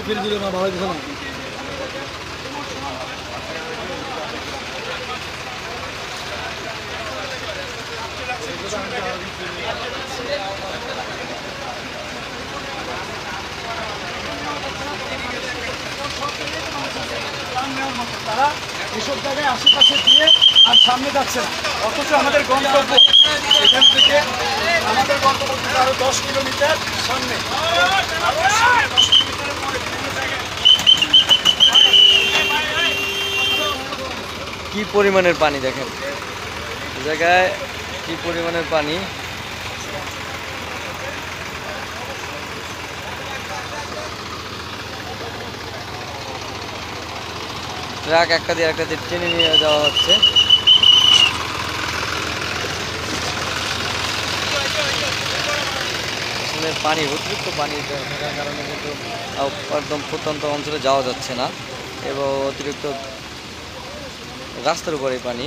फिर दिलो ना भाई दिलो ना তারা এসব জায়গায় আশেপাশে দিয়ে আর সামনে যাচ্ছে না, অথচ আমাদের গন্তব্য এখান থেকে আমাদের গন্তব্য থেকে আরো 10 কিলোমিটার সামনে। কি পরিমাণের পানি দেখেন, জায়গায় কি পরিমাণের পানি। ট্রাক একটা দিয়ে টেনে নিয়ে যাওয়া হচ্ছে। আসলে পানি অতিরিক্ত পানি থাকার কারণে কিন্তু একদম প্রত্যন্ত অঞ্চলে যাওয়া যাচ্ছে না এবং অতিরিক্ত রাস্তার উপরে পানি।